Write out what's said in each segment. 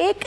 1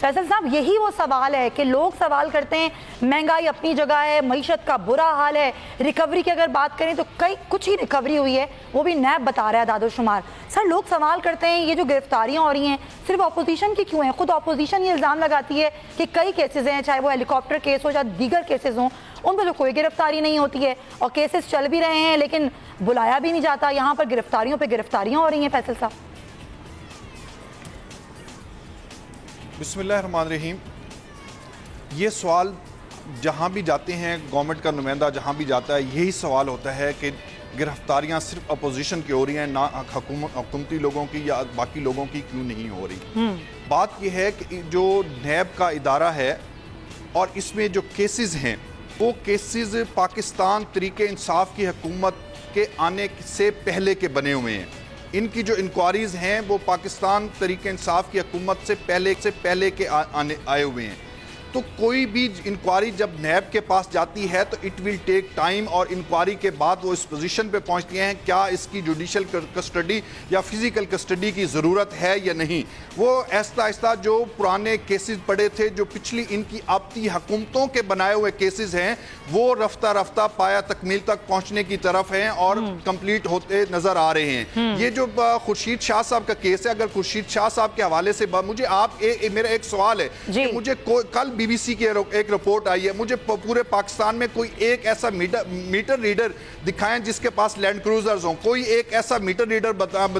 فیصل صاحب یہی وہ سوال ہے کہ لوگ سوال کرتے ہیں مہنگائی اپنی جگہ ہے, معیشت کا برا حال ہے, ریکوری کی اگر بات کریں تو کچھ ہی ریکوری ہوئی ہے, وہ بھی نیب بتا رہا ہے اعداد و شمار. سر لوگ سوال کرتے ہیں یہ جو گرفتاریاں ہو رہی ہیں صرف اپوزیشن کی کیوں ہیں؟ خود اپوزیشن یہ الزام لگاتی ہے کہ کئی کیسز ہیں, چاہے وہ ہیلی کاپٹر کیس ہو یا دیگر کیسز ہوں, ان پر جو کوئی گرفتاری نہیں ہوتی ہے اور کیسز چل بھی رہے ہیں لیکن بلایا بھی نہیں جاتا. یہاں پر گرفتاریوں پہ گرفتاریاں ہو رہی ہیں. فیصل صاحب بسم اللہ الرحمن الرحیم. یہ سوال جہاں بھی جاتے ہیں, گورنمنٹ کا نمائندہ جہاں بھی جاتا ہے یہی سوال ہوتا ہے کہ گرفتاریاں صرف اپوزیشن کی ہو رہی ہیں, نہ حکومتی لوگوں کی یا باقی لوگوں کی کیوں نہیں ہو رہی. بات یہ ہے کہ جو نیب کا ادارہ ہے اور اس میں جو کیسز ہیں وہ کیسز پاکستان تحریک انصاف کی حکومت کے آنے سے پہلے کے بنے ہوئے ہیں. ان کی جو انکوائریز ہیں وہ پاکستان تحریک انصاف کی حکومت سے پہلے کے آئے ہوئے ہیں. تو کوئی بھی انکوائری جب نیب کے پاس جاتی ہے تو اٹ ول ٹیک ٹائم, اور انکوائری کے بعد وہ اس پوزیشن پہ پہنچتی ہیں کیا اس کی جوڈیشل کسٹڈی یا فزیکل کسٹڈی کی ضرورت ہے یا نہیں. وہ آہستہ آہستہ جو پرانے کیسز پڑے تھے, جو پچھلی ان کی آبتی حکومتوں کے بنائے ہوئے کیسز ہیں, وہ رفتہ رفتہ پایا تکمیل تک پہنچنے کی طرف ہیں اور کمپلیٹ ہوتے نظر آ رہے ہیں. یہ جو خورشید شاہ صاحب کا کیس ہے, اگر خورشید شاہ صاحب کے حوالے سے مجھے میرا ایک سوال ہے کہ مجھے کل بی بی سی کی ایک رپورٹ آئی ہے, مجھے پورے پاکستان میں کوئی ایک ایسا میٹر ریڈر دکھائیں جس کے پاس لینڈ کروزرز ہوں, کوئی ایک ایسا میٹر ریڈر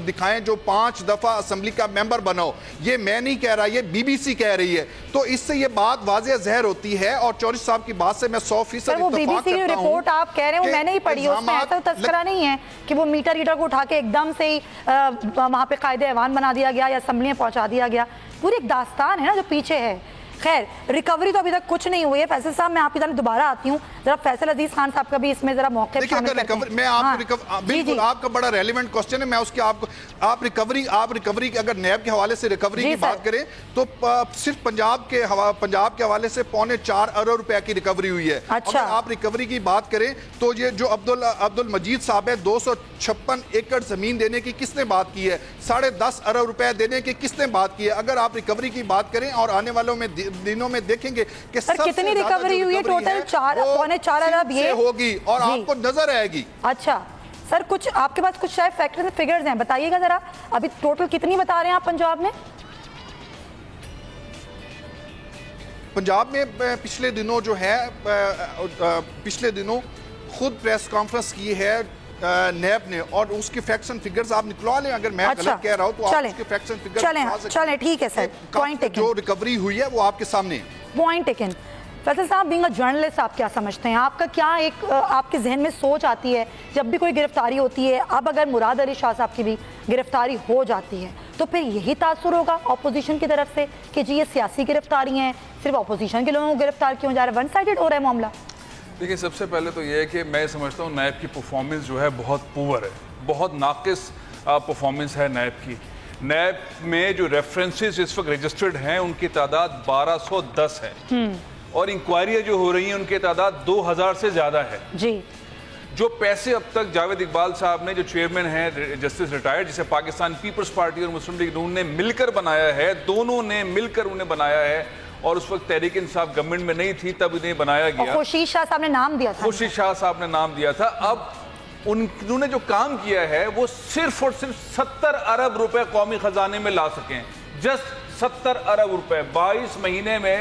دکھائیں جو 5 دفعہ اسمبلی کا ممبر بنا ہو. یہ میں نہیں کہہ رہا, یہ بی بی سی کہہ رہی ہے. تو اس سے یہ بات واضح ظاہر ہوتی ہے, اور چوری صاحب کی بات سے میں 100% اتفاق کرتا ہوں. بی بی سی کی رپورٹ آپ کہہ رہے ہیں, میں نے ہی پڑھی, اس میں ایسا تذکرہ نہیں ہے کہ وہ میٹر ریڈر کو اٹھا کے ایک دم سے ہی وہاں پہ قائد ایوان بنا دیا گیا یا اسمبلی میں پہنچا دیا گیا. پوری ایک داستان ہے نا جو پیچھے ہے. خیر ریکوری تو ابھی تک کچھ نہیں ہوئی ہے. فیصل صاحب میں آپ کی طرف دوبارہ آتی ہوں, ذرا فیصل عزیز خان صاحب کا بھی اس میں ذرا موقع شامل کرتے ہیں. میں بالکل آپ کا بڑا ریلیونٹ کوسچن ہے, میں اس کے آپ ریکوری اگر نیب کے حوالے سے ریکوری کی بات کریں تو صرف پنجاب کے حوالے سے 4.25 ارب روپے کی ریکوری ہوئی ہے. اگر آپ ریکوری کی بات کریں تو یہ جو عبد المجید صاحب ہے 256 ایکڑ زمین دینے کی کس نے بات کی ہے, 10.5 ارب روپے دینے کی کس نے بات کی ہے. اگر آپ ریکوری کی بات کریں اور آنے والوں میں دنوں میں دیکھیں گے کہ سب سے کتنی ریکوری ہوئی ہے, ٹوٹل 4.25 ارب یہ ہوگی اور آپ کو نظر آئے گی. اچھا سر, کچھ آپ کے پاس کچھ شاید فیکٹرز فگرز ہیں, بتائیے گا ذرا ابھی ٹوٹل کتنی بتا رہے ہیں آپ پنجاب میں؟ پنجاب میں پچھلے دنوں جو ہے پچھلے دنوں خود پریس کانفرنس کی ہے نیب نے, اور اس کی فیکٹس اینڈ فگرز آپ نکلوا لیں. اگر میں غلط کہہ رہا ہوں تو آپ اس کے فیکٹس اینڈ فگرز چلیں ٹھیک ہے سر, پوائنٹ ٹیکن. جو ریکوری ہوئی ہے وہ آپ کے سامنے ہے. Point taken. فیصل صاحب بینگ اے جرنلسٹ آپ کیا سمجھتے ہیں, آپ کا کیا ایک آپ کے ذہن میں سوچ آتی ہے جب بھی کوئی گرفتاری ہوتی ہے؟ اب اگر مراد علی شاہ صاحب کی بھی گرفتاری ہو جاتی ہے تو پھر یہی تاثر ہوگا اپوزیشن کی طرف سے کہ جی یہ سیاسی گرفتاری ہیں, صرف اپوزیشن کے لوگوں کو گرفتار کیوں جا رہا ہے, ون سائیڈڈ ہو رہا ہے معاملہ؟ دیکھیں سب سے پہلے تو یہ ہے کہ میں سمجھتا ہوں نیب کی پرفارمنس جو ہے بہت پور ہے, بہت ناقص پرفارمنس ہے نیب کی. نیب میں جو ریفرنسز اس وقت رجسٹرڈ ہیں ان کی تعداد 1210 ہے, اور انکوائریاں جو ہو رہی ہیں ان کی تعداد 2000 سے زیادہ ہے. جی جو پیسے اب تک جاوید اقبال صاحب نے, جو چیئرمین ہیں جسٹس ریٹائرڈ, جسے پاکستان پیپلز پارٹی اور مسلم لیگ نون نے مل کر بنایا ہے, دونوں نے مل کر انہیں بنایا ہے, اور اس وقت تحریک انصاف گورنمنٹ میں نہیں تھی تب انہیں بنایا گیا. خورشید شاہ صاحب نے نام دیا تھا. خورشید شاہ صاحب نے نام دیا تھا. اب انہوں نے جو کام کیا ہے وہ صرف اور صرف 70 ارب روپے قومی خزانے میں لا سکیں, جسٹ 70 ارب روپے. 22 مہینے میں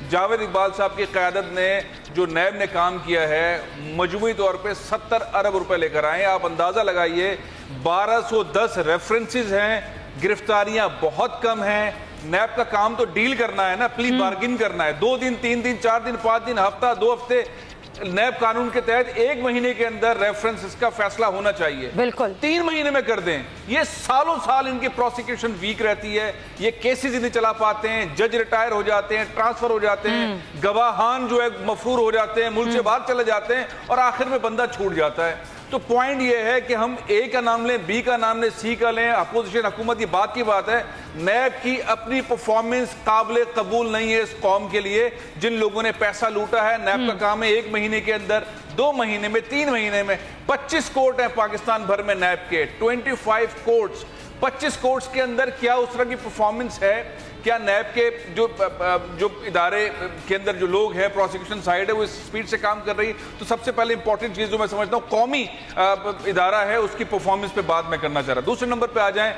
جاوید اقبال صاحب کی قیادت نے جو نیب نے کام کیا ہے مجموعی طور پہ 70 ارب روپے لے کر آئے. آپ اندازہ لگائیے, 1210 ریفرنسز ہیں, گرفتاریاں بہت کم ہیں. نیب کا کام تو ڈیل کرنا ہے نا, پلی بارگن کرنا ہے. 2 دن 3 دن 4 دن 5 دن ہفتہ 2 ہفتے, نیب قانون کے تحت 1 مہینے کے اندر ریفرنسز کا فیصلہ ہونا چاہیے. بالکل 3 مہینے میں کر دیں. یہ سالوں سال ان کی پروسیکیوشن ویک رہتی ہے, یہ کیسز نہیں چلا پاتے ہیں, جج ریٹائر ہو جاتے ہیں, ٹرانسفر ہو جاتے ہیں, گواہان جو ہے مفرور ہو جاتے ہیں, ملک سے باہر چلے جاتے ہیں, اور آخر میں بندہ چھوٹ جاتا ہے. تو پوائنٹ یہ ہے کہ ہم اے کا نام لیں, بی کا نام لیں, سی کا لیں, اپوزیشن حکومت کی بات ہے. نیب کی اپنی پرفارمنس قابل قبول نہیں ہے اس قوم کے لیے جن لوگوں نے پیسہ لوٹا ہے. نیب کا کام ہے 1 مہینے کے اندر, 2 مہینے میں, 3 مہینے میں 25 کورٹ ہیں پاکستان بھر میں نیب کے, 25 کورٹس. 25 کورٹس کے اندر کیا اس طرح کی پرفارمنس ہے کیا نیب کے جو ادارے کے اندر جو لوگ ہیں پروسیکیوشن سائیڈ ہے وہ اس سپیڈ سے کام کر رہی؟ تو سب سے پہلے امپورٹنٹ چیز جو میں سمجھتا ہوں قومی ادارہ ہے اس کی پرفارمنس پہ بات میں کرنا چاہ رہا. دوسرے نمبر پہ آ جائیں,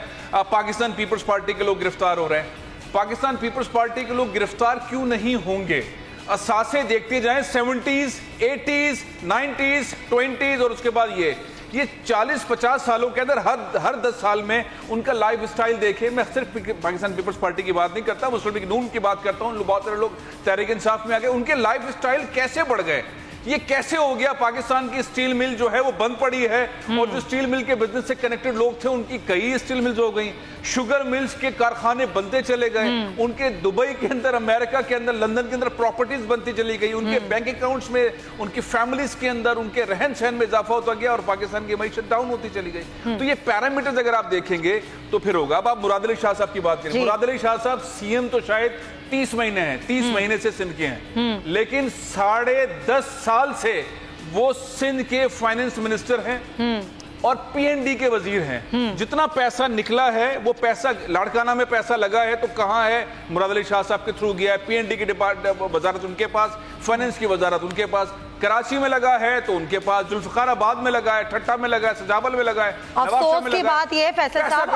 پاکستان پیپلز پارٹی کے لوگ گرفتار ہو رہے ہیں. پاکستان پیپلز پارٹی کے لوگ گرفتار کیوں نہیں ہوں گے؟ اثاثے دیکھتے جائیں 70s 80s 90s 20s اور اس کے بعد یہ 40-50 سالوں کے اندر ہر 10 سال میں ان کا لائف اسٹائل دیکھیں. میں صرف پاکستان پیپلز پارٹی کی بات نہیں کرتا, مسلم لیگ نون کی بات کرتا ہوں. بہت سارے لوگ تحریک انصاف میں آ گئے, ان کے لائف اسٹائل کیسے بڑھ گئے؟ یہ کیسے ہو گیا؟ پاکستان کی اسٹیل مل جو ہے وہ بند پڑی ہے, اور جو اسٹیل مل کے بزنس سے کنیکٹڈ لوگ تھے ان کی کئی اسٹیل ملز ہو گئیں. شوگر ملز کے کارخانے بنتے چلے گئے, ان کے دبئی کے اندر, امریکہ کے اندر, لندن کے اندر پراپرٹیز بنتی چلی گئی, ان کے بینک اکاؤنٹس میں, ان کی فیملیز کے اندر, ان کے رہن سہن میں اضافہ ہوتا گیا, اور پاکستان کی معیشت ڈاؤن ہوتی چلی گئی. تو یہ پیرامیٹرز اگر آپ دیکھیں گے تو پھر ہوگا. اب آپ مراد علی شاہ صاحب کی بات کریں. مراد علی شاہ صاحب سی ایم تو شاید 30 مہینے ہیں, 30 مہینے سے سندھ کے ہیں, لیکن 10.5 سال سے وہ سندھ کے فائننس منسٹر ہیں اور پی این ڈی کے وزیر ہیں. جتنا پیسہ نکلا ہے وہ پیسہ لاڑکانہ میں پیسہ لگا ہے تو کہاں ہے؟ مراد علی شاہ صاحب کے تھرو گیا ہے. پی این ڈی کی وزارت ان کے پاس, فائننس کی وزارت ان کے پاس, کراچی میں لگا ہے تو ان کے پاس, ذوالفقار آباد میں لگا ہے, ٹھٹا میں لگا ہے, سجاول میں لگا ہے. افسوس کی بات یہ ہے فیصل صاحب,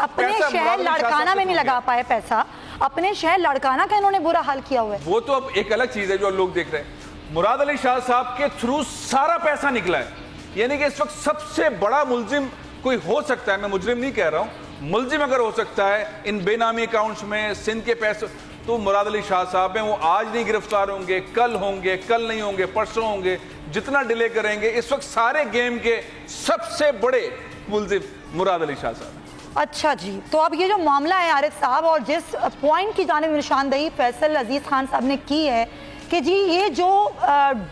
اپنے شہر لاڑکانہ میں نہیں لگا پائے پیسہ, اپنے شہر لاڑکانہ کا انہوں نے برا حال کیا ہوا ہے. وہ تو اب ایک الگ چیز ہے جو لوگ دیکھ رہے ہیں. مراد علی شاہ صاحب کے تھرو سارا پیسہ نکلا ہے, یعنی کہ اس وقت سب سے بڑا ملزم کوئی ہو سکتا ہے, میں مجرم نہیں کہہ رہا ہوں, ملزم اگر ہو سکتا ہے ان بے نامی اکاؤنٹس میں سندھ کے پیسے, تو مراد علی شاہ صاحب ہیں. وہ آج نہیں گرفتار ہوں گے, کل ہوں گے, کل نہیں ہوں گے, پرسوں ہوں گے, جتنا ڈیلے کریں گے. اس وقت سارے گیم کے سب سے بڑے ملزم مراد علی شاہ صاحب. اچھا جی, تو اب یہ جو معاملہ ہے عارف صاحب, اور جس پوائنٹ کی جانب نشاندہی فیصل عزیز خان صاحب نے کی ہے کہ جی یہ جو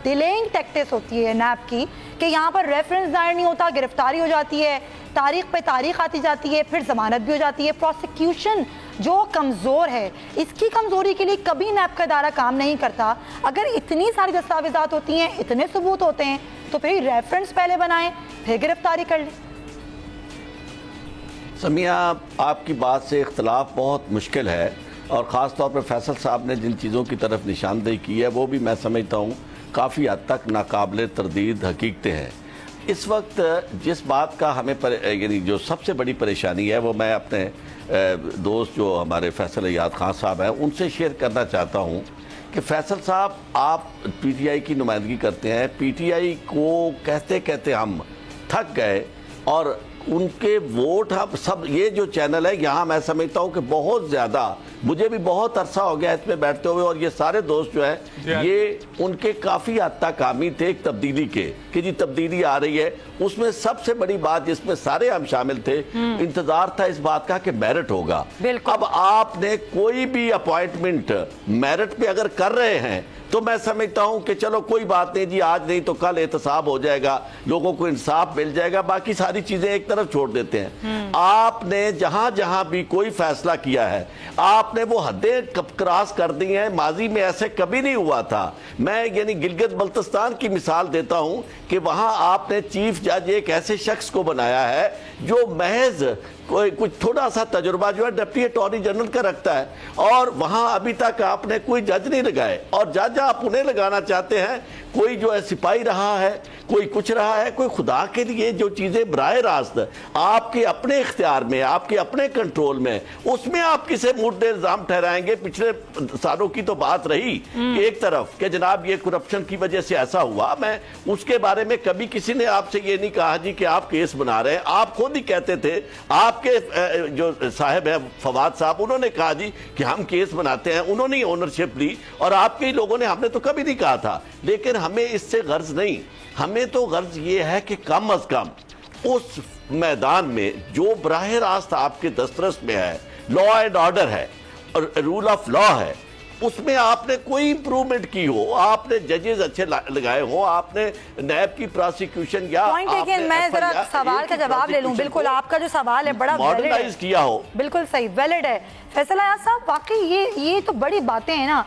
ڈیلینگ ٹیکٹس ہوتی ہے نیب کی, کہ یہاں پر ریفرنس ظاہر نہیں ہوتا, گرفتاری ہو جاتی ہے, تاریخ پہ تاریخ آتی جاتی ہے, پھر ضمانت بھی ہو جاتی ہے, پروسیکیوشن جو کمزور ہے, اس کی کمزوری کے لیے کبھی نیب کا ادارہ کام نہیں کرتا. اگر اتنی ساری دستاویزات ہوتی ہیں, اتنے ثبوت ہوتے ہیں, تو پھر ریفرنس پہلے بنائیں, پھر گرفتاری کر لیں. سمیہ, آپ کی بات سے اختلاف بہت مشکل ہے, اور خاص طور پر فیصل صاحب نے جن چیزوں کی طرف نشاندہی کی ہے وہ بھی میں سمجھتا ہوں کافی حد تک ناقابل تردید حقیقتیں ہیں. اس وقت جس بات کا ہمیں یعنی جو سب سے بڑی پریشانی ہے وہ میں اپنے دوست جو ہمارے فیصل عیاد خان صاحب ہیں ان سے شیئر کرنا چاہتا ہوں کہ فیصل صاحب آپ پی ٹی آئی کی نمائندگی کرتے ہیں, پی ٹی آئی کو کہتے کہتے ہم تھک گئے, اور ان کے ووٹ ہم سب, یہ جو چینل ہے یہاں میں سمجھتا ہوں کہ بہت زیادہ, مجھے بھی بہت عرصہ ہو گیا اس میں بیٹھتے ہوئے, اور یہ سارے دوست جو ہیں یہ ان کے کافی حد تک حامی تھے ایک تبدیلی کے, کہ جی تبدیلی آ رہی ہے. اس میں سب سے بڑی بات جس میں سارے ہم شامل تھے, انتظار تھا اس بات کا کہ میرٹ ہوگا. اب آپ نے کوئی بھی اپوائنٹمنٹ میرٹ پہ اگر کر رہے ہیں تو میں سمجھتا ہوں کہ چلو کوئی بات نہیں جی, آج نہیں تو کل احتساب ہو جائے گا, لوگوں کو انصاف مل جائے گا, باقی ساری چیزیں ایک طرف چھوڑ دیتے ہیں. آپ نے جہاں جہاں بھی کوئی فیصلہ کیا ہے آپ نے وہ حدیں کراس کر دی ہیں, ماضی میں ایسے کبھی نہیں ہوا تھا. میں یعنی گلگت بلتستان کی مثال دیتا ہوں کہ وہاں آپ نے چیف جج ایک ایسے شخص کو بنایا ہے جو محض کچھ تھوڑا سا تجربہ جو ہے ڈپٹی اٹارنی جنرل کا رکھتا ہے, اور وہاں ابھی تک آپ نے کوئی جج نہیں لگائے, اور جج آپ انہیں لگانا چاہتے ہیں, کوئی جو ہے سپاہی رہا ہے, کوئی کچھ رہا ہے. کوئی خدا کے لیے جو چیزیں براہ راست آپ کے اپنے اختیار میں, آپ کے اپنے کنٹرول میں, اس میں آپ کسے مورد الزام ٹھہرائیں گے؟ پچھلے سالوں کی تو بات رہی کہ ایک طرف کہ جناب یہ کرپشن کی وجہ سے ایسا ہوا, میں اس کے بارے میں کبھی کسی نے آپ سے یہ نہیں کہا جی کہ آپ کیس بنا رہے ہیں. آپ خود ہی کہتے تھے, آپ کے جو صاحب ہیں فواد صاحب, انہوں نے کہا جی کہ ہم کیس بناتے ہیں, انہوں نے اونرشپ لی, اور آپ کے لوگوں نے, ہم نے تو کبھی نہیں کہا تھا. لیکن ہمیں اس سے غرض نہیں, ہمیں تو غرض یہ ہے کہ کم از کم اس میدان میں جو براہ راست آپ کے دسترس میں ہے, لا اینڈ آرڈر ہے اور رول آف لا ہے, اس میں آپ نے کوئی امپروومنٹ کی ہو, آپ نے ججز اچھے لگائے ہو, آپ نے نیب کی پراسیکیوشن یا میں ذرا سوال کا جواب لے لوں. بالکل آپ کا جو سوال ہے بڑا ماڈرنائز کیا ہو, بالکل صحیح, ویلڈ ہے. فیصل عیاد صاحب, واقعی یہ تو بڑی باتیں ہیں نا.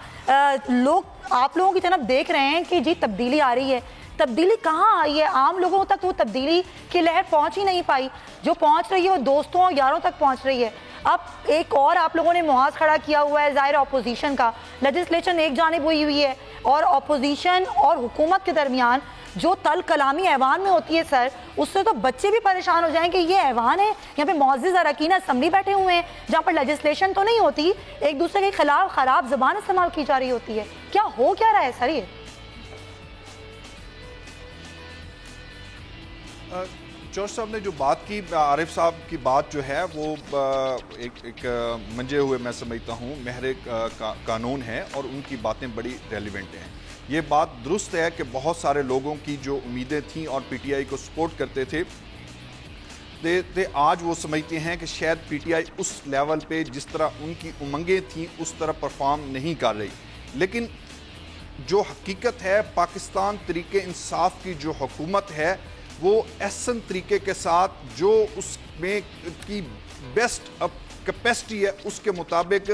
لوگ آپ لوگوں کی طرف دیکھ رہے ہیں کہ جی تبدیلی آ رہی ہے, تبدیلی کہاں آئی ہے؟ عام لوگوں تک وہ تبدیلی کی لہر پہنچ ہی نہیں پائی. جو پہنچ رہی ہے وہ دوستوں اور یاروں تک پہنچ رہی ہے. اب ایک اور آپ لوگوں نے محاذ کھڑا کیا ہوا ہے ظاہر اپوزیشن کا. لیجسلیشن ایک جانب ہوئی ہے اور اپوزیشن اور حکومت کے درمیان جو تل کلامی ایوان میں ہوتی ہے سر, اس سے تو بچے بھی پریشان ہو جائیں کہ یہ ایوان ہے, یہاں پہ معزز اراکین اسمبلی بیٹھے ہوئے ہیں جہاں پر لیجسلیشن تو نہیں ہوتی, ایک دوسرے کے خلاف خراب زبان استعمال کی جا رہی ہوتی ہے. کیا ہو کیا رہا ہے سر یہ؟ جوش صاحب نے جو بات کی, عارف صاحب کی بات جو ہے وہ ایک منجے ہوئے میں سمجھتا ہوں مہر قانون ہے اور ان کی باتیں بڑی ریلیونٹ ہیں. یہ بات درست ہے کہ بہت سارے لوگوں کی جو امیدیں تھیں اور پی ٹی آئی کو سپورٹ کرتے تھے آج وہ سمجھتے ہیں کہ شاید P T I us level پہ جس طرح ان کی امنگیں تھیں اس طرح پرفارم نہیں کر رہی. لیکن جو حقیقت ہے پاکستان تحریک انصاف کی جو حکومت ہے وہ احسن طریقے کے ساتھ جو اس میں کی بیسٹ کیپیسٹی ہے اس کے مطابق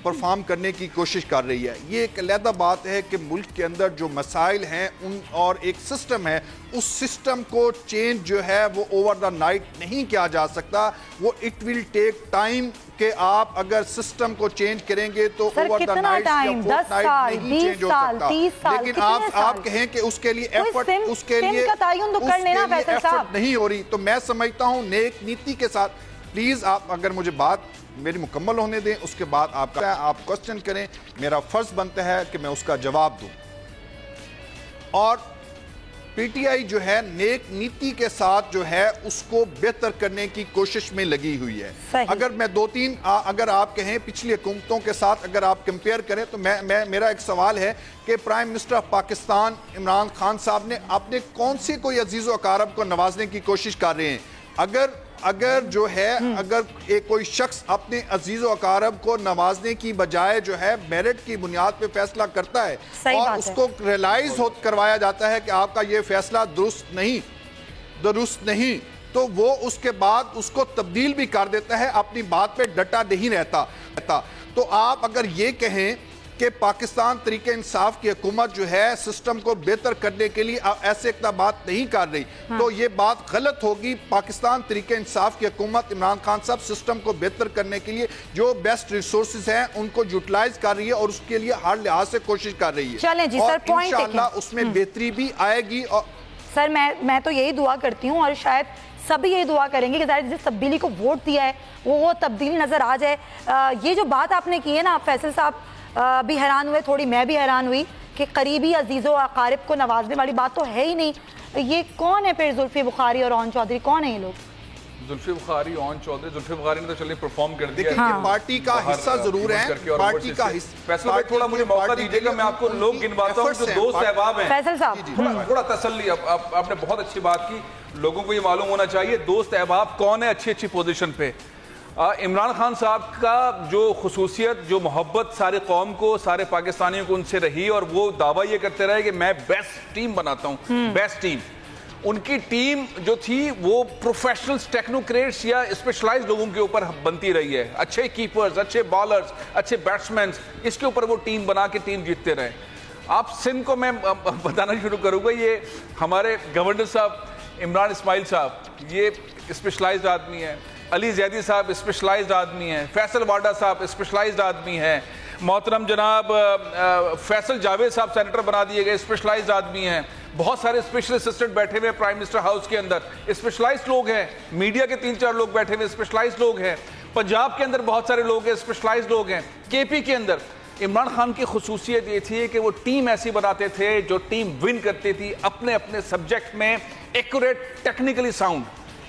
پرفارم کرنے کی کوشش کر رہی ہے. یہ ایک علیحدہ بات ہے کہ ملک کے اندر جو مسائل ہیں ان اور ایک سسٹم ہے, اس سسٹم کو چینج جو ہے وہ اوور دا نائٹ نہیں کیا جا سکتا. وہ اٹ ول ٹیک ٹائم کہ آپ اگر سسٹم کو چینج کریں گے تو اوور دا نائٹ یا فورتھ نائٹ نہیں چینج ہو سکتا. لیکن آپ کہیں کہ اس کے لیے ایفرٹ نہیں ہو رہی, تو میں سمجھتا ہوں نیک نیتی کے ساتھ پلیز آپ اگر مجھے بات میری مکمل ہونے دیں, اس کے بعد آپ کوسچن کریں, میرا فرض بنتا ہے کہ میں اس کا جواب دوں. اور پی ٹی آئی جو ہے نیک نیتی کے ساتھ جو ہے اس کو بہتر کرنے کی کوشش میں لگی ہوئی ہے. اگر میں دو تین اگر آپ کہیں پچھلی حکومتوں کے ساتھ اگر آپ کمپیئر کریں تو میرا ایک سوال ہے کہ prime minister of Pakistan Imran Khan صاحب نے اپنے کون سے کوئی عزیز و اقارب کو نوازنے کی کوشش کر رہے ہیں؟ اگر جو ہے اگر ایک کوئی شخص اپنے عزیز و اقارب کو نوازنے کی بجائے جو ہے میرٹ کی بنیاد پہ فیصلہ کرتا ہے اور اس کو ریلائز کروایا جاتا ہے کہ آپ کا یہ فیصلہ درست نہیں تو وہ اس کے بعد اس کو تبدیل بھی کر دیتا ہے, اپنی بات پہ ڈٹا نہیں رہتا. تو آپ اگر یہ کہیں کہ پاکستان تحریک انصاف کی حکومت جو ہے سسٹم کو بہتر کرنے کے لیے ایسے اقدامات نہیں کر رہی تو یہ بات غلط ہوگی. پاکستان تحریک انصاف کی حکومت عمران خان صاحب سسٹم کو بہتر کرنے کے لیے جو بیسٹ ریسورسز ہیں ان کو یوٹیلائز کر رہی ہے اور اس کے لیے ہر لحاظ سے کوشش کر رہی ہے. چلیں جی سر, پوائنٹ انشاءاللہ اس میں بہتری بھی آئے گی. سر میں تو یہی دعا کرتی ہوں اور شاید سبھی یہی دعا کریں گے کہ ظاہر جس تبدیلی کو ووٹ دیا ہے وہ تبدیلی نظر آ جائے. یہ جو بات آپ نے کی ہے نا, فیصل صاحب بھی حیران ہوئے, تھوڑی میں بھی حیران ہوئی کہ قریبی عزیز و اقارب کو نوازنے والی بات تو ہے ہی نہیں. یہ کون ہے پھر زلفی بخاری اور اون چودھری, کون ہے یہ لوگ؟ زلفی بخاری, اون چودھری, زلفی بخاری نے تو چلیے پرفارم کر دیا. دیکھیں یہ پارٹی کا حصہ ضرور ہے, پارٹی کا حصہ. فیصل بھائی تھوڑا مجھے موقع دیجیے گا, میں آپ کو لوگ گنواتا ہوں جو دوست احباب ہیں. فیصل صاحب تھوڑا تسلی, آپ نے بہت اچھی بات کی, لوگوں کو یہ معلوم ہونا چاہیے دوست احباب کون ہے اچھی پوزیشن پہ. عمران خان صاحب کا جو خصوصیت, جو محبت سارے قوم کو, سارے پاکستانیوں کو ان سے رہی اور وہ دعویٰ یہ کرتے رہے کہ میں بیسٹ ٹیم بناتا ہوں, بیسٹ ٹیم. ان کی ٹیم جو تھی وہ پروفیشنلز, ٹیکنوکریٹس یا اسپیشلائز لوگوں کے اوپر بنتی رہی ہے. اچھے کیپرز, اچھے بالرز, اچھے بیٹسمینز, اس کے اوپر وہ ٹیم بنا کے ٹیم جیتتے رہے. آپ سندھ کو میں بتانا شروع کروں گا, یہ ہمارے گورنر صاحب عمران اسماعیل صاحب یہ اسپیشلائزڈ آدمی ہے, علی زیدی صاحب اسپیشلائزڈ آدمی ہیں, فیصل واڈا صاحب اسپیشلائزڈ آدمی ہیں, محترم جناب فیصل جاوید صاحب سینیٹر بنا دیے گئے, اسپیشلائزڈ آدمی ہیں. بہت سارے اسپیشل اسسٹنٹ بیٹھے ہوئے پرائم منسٹر ہاؤس کے اندر, اسپیشلائزڈ لوگ ہیں. میڈیا کے 3-4 لوگ بیٹھے ہوئے اسپیشلائزڈ لوگ ہیں. پنجاب کے اندر بہت سارے لوگ ہیں, اسپیشلائزڈ لوگ ہیں. کے پی کے اندر عمران خان کی خصوصیت یہ تھی کہ وہ ٹیم ایسی بناتے تھے جو ٹیم ون کرتی تھی اپنے سبجیکٹ میں, ایکوریٹ, ٹیکنیکلی ساؤنڈ.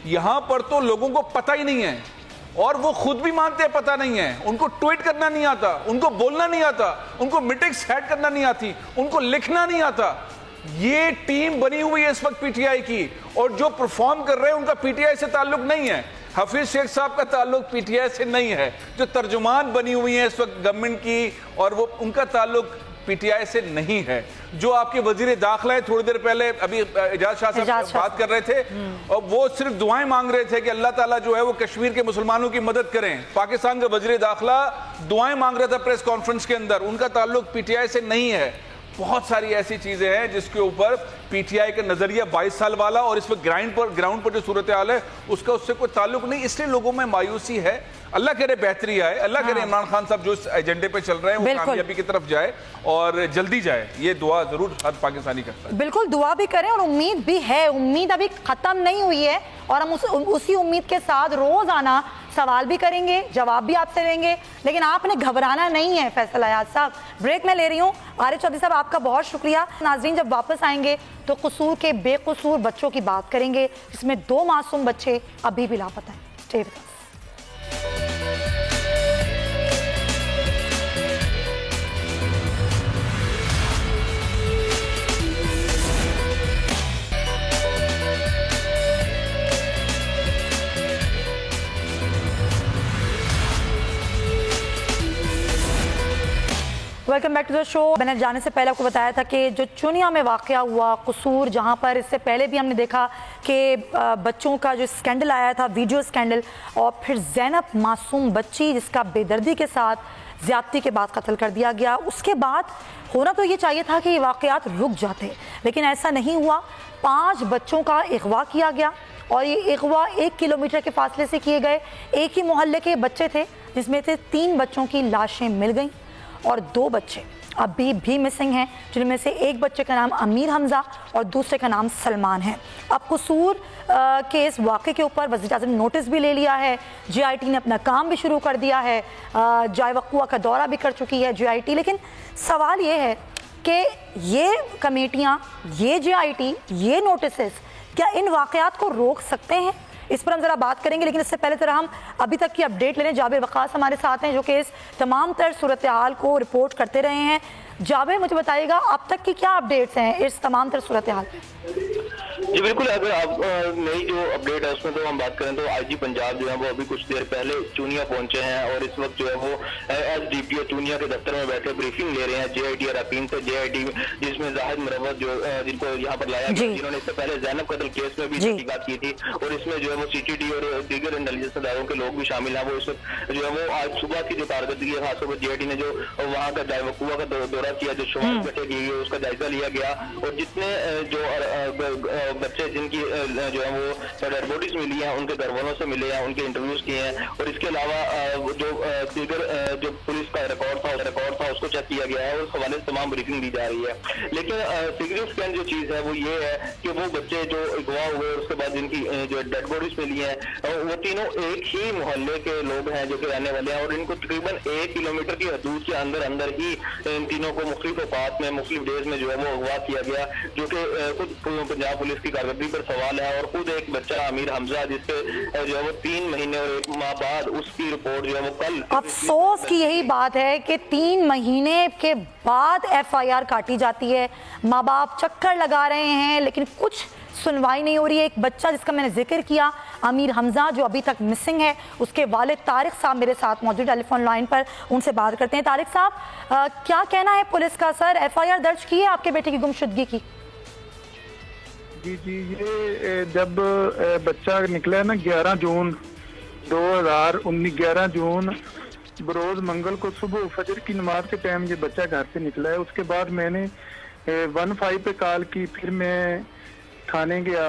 یہاں پر تو لوگوں کو پتہ ہی نہیں ہے اور وہ خود بھی مانتے ہیں پتہ نہیں ہے. ان کو ٹویٹ کرنا نہیں آتا, ان کو بولنا نہیں آتا, ان کو میٹنگز ہیڈ کرنا نہیں آتی, ان کو لکھنا نہیں آتا. یہ ٹیم بنی ہوئی ہے اس وقت پی ٹی آئی کی, اور جو پرفارم کر رہے ہیں ان کا پی ٹی آئی سے تعلق نہیں ہے. حفیظ شیخ صاحب کا تعلق پی ٹی آئی سے نہیں ہے. جو ترجمان بنی ہوئی ہیں اس وقت گورنمنٹ کی, اور وہ ان کا تعلق پی ٹی آئی سے نہیں ہے. جو آپ کے وزیر داخلہ ہے, تھوڑی دیر پہلے ابھی اعجاز شاہ صاحب بات کر رہے تھے, اور وہ صرف دعائیں مانگ رہے تھے کہ اللہ تعالیٰ جو ہے وہ کشمیر کے مسلمانوں کی مدد کریں. پاکستان کا وزیر داخلہ دعائیں مانگ رہا تھا پریس کانفرنس کے اندر, ان کا تعلق پی ٹی آئی سے نہیں ہے. بہت ساری ایسی چیزیں ہیں جس کے اوپر پی ٹی آئی کا نظریہ 22 سال والا, اور اس وقت گراؤنڈ پر جو صورتحال ہے اس کا اس سے کوئی تعلق نہیں. اس لیے لوگوں میں مایوسی ہے. اللہ کرے بہتری آئے, اللہ کرے عمران خان صاحب جو اس ایجنڈے پہ چل رہے ہیں وہ کامیابی کی طرف جائے اور جلدی جائے, یہ دعا ضرور ہر پاکستانی کرتا ہے. بالکل دعا بھی کریں اور امید بھی ہے, امید ابھی ختم نہیں ہوئی ہے اور ہم اسی امید کے ساتھ روزانہ سوال بھی کریں گے, جواب بھی آپ سے لیں گے, لیکن آپ نے گھبرانا نہیں ہے. فیصل ایاز صاحب, بریک میں لے رہی ہوں. عارف چودھری صاحب آپ کا بہت شکریہ. ناظرین جب واپس آئیں گے تو قصور کے بے قصور بچوں کی بات کریں گے, جس میں 2 معصوم بچے ابھی بھی لاپتہ ہیں. Stay with us. Welcome back to the show. میں نے جانے سے پہلے آپ کو بتایا تھا کہ جو چونیا میں واقعہ ہوا قصور, جہاں پر اس سے پہلے بھی ہم نے دیکھا کہ بچوں کا جو اسکینڈل آیا تھا, ویڈیو اسکینڈل, اور پھر زینب معصوم بچی جس کا بے دردی کے ساتھ زیادتی کے بعد قتل کر دیا گیا. اس کے بعد ہونا تو یہ چاہیے تھا کہ یہ واقعات رک جاتے, لیکن ایسا نہیں ہوا. 5 بچوں کا اغوا کیا گیا اور یہ اغوا 1 کلومیٹر کے فاصلے سے کیے گئے. ایک ہی محلے کے بچے تھے جس میں سے 3 بچوں کی لاشیں مل گئیں اور 2 بچے ابھی بھی مسنگ ہیں, جن میں سے ایک بچے کا نام امیر حمزہ اور دوسرے کا نام سلمان ہے. اب قصور کے اس واقعے کے اوپر وزیر اعظم نے نوٹس بھی لے لیا ہے. جے آئی ٹی نے اپنا کام بھی شروع کر دیا ہے, جائے وقوع کا دورہ بھی کر چکی ہے جے آئی ٹی. لیکن سوال یہ ہے کہ یہ کمیٹیاں, یہ جے آئی ٹی, یہ نوٹسز کیا ان واقعات کو روک سکتے ہیں؟ اس پر ہم ذرا بات کریں گے, لیکن اس سے پہلے ذرا ہم ابھی تک کی اپڈیٹ لے لیں. جابر وقاص ہمارے ساتھ ہیں جو کہ اس تمام تر صورتحال کو رپورٹ کرتے رہے ہیں. جابر, مجھے بتائیے گا اب تک کی کیا اپڈیٹس ہیں اس تمام تر صورتحال پہ؟ جی بالکل, اگر آپ نئی جو اپڈیٹ ہے اس میں تو ہم بات کریں تو آئی جی پنجاب جو ہے وہ ابھی کچھ دیر پہلے چونیا پہنچے ہیں اور اس وقت جو ہے وہ ایس ڈی پی او چونیا کے دفتر میں بیٹھے بریفنگ لے رہے ہیں جے آئی ٹی اراکین سے. جے آئی ٹی جس میں زاہد مروت جو جن کو یہاں پر لایا گیا, جنہوں نے اس سے پہلے زینب قتل کیس میں بھی تحقیقات کی تھی, اور اس میں جو ہے وہ سی ٹی ڈی اور دیگر انٹیلیجنس اداروں کے لوگ بھی شامل ہیں. وہ اس وقت جو ہے وہ آج صبح کی جو کارکردگی ہے, خاص طور پر جے آئی ٹی نے جو وہاں کا جائے وقوع کا دورہ کیا, جو شمار بیٹھے کی گئی اس کا جائزہ لیا گیا, اور جتنے جو بچے جن کی جو ہے وہ ڈیڈ باڈیز ملی ہیں ان کے گھر والوں سے ملے ہیں, ان کے انٹرویوز کیے ہیں, اور اس کے علاوہ جو دیگر جو پولیس کا ریکارڈ تھا اس کو چیک کیا گیا ہے, اور اس حوالے سے تمام بریفنگ دی جا رہی ہے. لیکن سگنیفیکینٹ جو چیز ہے وہ یہ ہے کہ وہ بچے جو اغوا ہوئے اور اس کے بعد جن کی جو ڈیڈ باڈیز ملی ہیں وہ تینوں ایک ہی محلے کے لوگ ہیں جو کہ رہنے والے ہیں, اور ان کو تقریباً 1 کلومیٹر کی حدود کے اندر ہی ان تینوں کو مختلف اوقات میں مختلف ڈیز میں جو ہے وہ اغوا کیا گیا, جو کہ خود پنجاب پولیس کی کارکردگی پر سوال ہے. اور خود ایک بچہ امیر حمزہ جس سے جو ہے وہ 3 مہینے اور 1 ماہ بعد اس کی رپورٹ جو ہے وہ کل, افسوس کی یہی بات ہے کہ 3 مہینے کے بعد ایف آئی آر کاٹی جاتی ہے. ماں باپ چکر لگا رہے ہیں لیکن کچھ سنوائی نہیں ہو رہی ہے. ایک بچہ جس کا میں نے ذکر کیا امیر حمزہ جو ابھی تک مسنگ ہے, اس کے والد طارق صاحب میرے ساتھ موجود ٹیلی فون لائن پر, ان سے بات کرتے ہیں. طارق صاحب, کیا کہنا ہے پولیس کا؟ سر ایف آئی آر درج کی ہے آپ کے بیٹے کی گمشدگی کی؟ جی یہ جب بچہ نکلا ہے نا 11 جون 2019 11 جون بروز منگل کو صبح فجر کی نماز کے ٹائم یہ بچہ گھر سے نکلا ہے. اس کے بعد میں نے 15 پہ کال کی, پھر میں تھانے گیا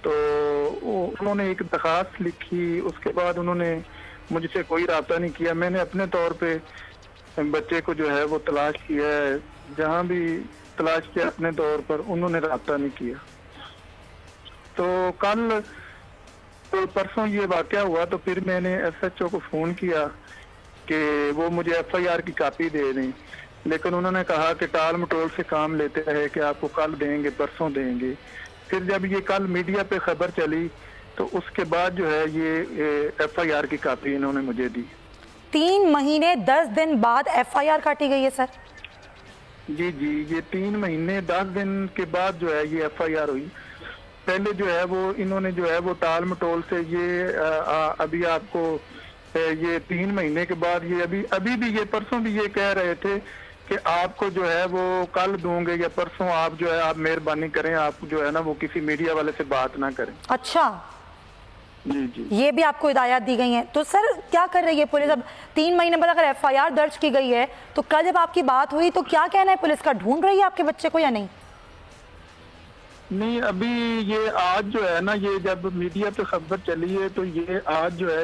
تو انہوں نے ایک درخواست لکھی, اس کے بعد انہوں نے مجھ سے کوئی رابطہ نہیں کیا. میں نے اپنے طور پہ بچے کو جو ہے وہ تلاش کیا ہے, جہاں بھی تلاش کیا اپنے طور پر, انہوں نے رابطہ نہیں کیا. تو کل پرسوں یہ واقعہ ہوا تو پھر میں نے ایس ایچ او کو فون کیا کہ وہ مجھے ایف آئی آر کی کاپی دے دیں, لیکن انہوں نے کہا کہ ٹال مٹول سے کام لیتے رہے کہ آپ کو کل دیں گے, پرسوں دیں گے. پھر جب یہ کل میڈیا پہ خبر چلی تو اس کے بعد جو ہے یہ ایف آئی آر کی کاپی انہوں نے مجھے دی. 3 مہینے 10 دن بعد ایف آئی آر کاٹی گئی ہے سر؟ جی یہ 3 مہینے 10 دن کے بعد جو ہے یہ ایف آئی آر ہوئی. پہلے جو ہے وہ انہوں نے جو ہے وہ ٹال مٹول سے یہ ابھی آپ کو یہ 3 مہینے کے بعد یہ ابھی بھی یہ پرسوں بھی یہ کہہ رہے تھے کہ آپ کو جو ہے وہ کل دوں گے یا پرسوں, آپ جو ہے آپ مہربانی کریں, آپ جو ہے نا وہ کسی میڈیا والے سے بات نہ کریں. اچھا, جی یہ بھی آپ کو ہدایات دی گئی ہیں. تو سر کیا کر رہی ہے پولیس اب 3 مہینے بعد؟ اگر ایف آئی آر درج کی گئی ہے تو کل جب آپ کی بات ہوئی تو کیا کہنا ہے پولیس کا, ڈھونڈ رہی ہے آپ کے بچے کو یا نہیں؟ نہیں, ابھی یہ آج جو ہے نا, یہ جب میڈیا پہ خبر چلی ہے تو یہ آج جو ہے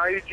IG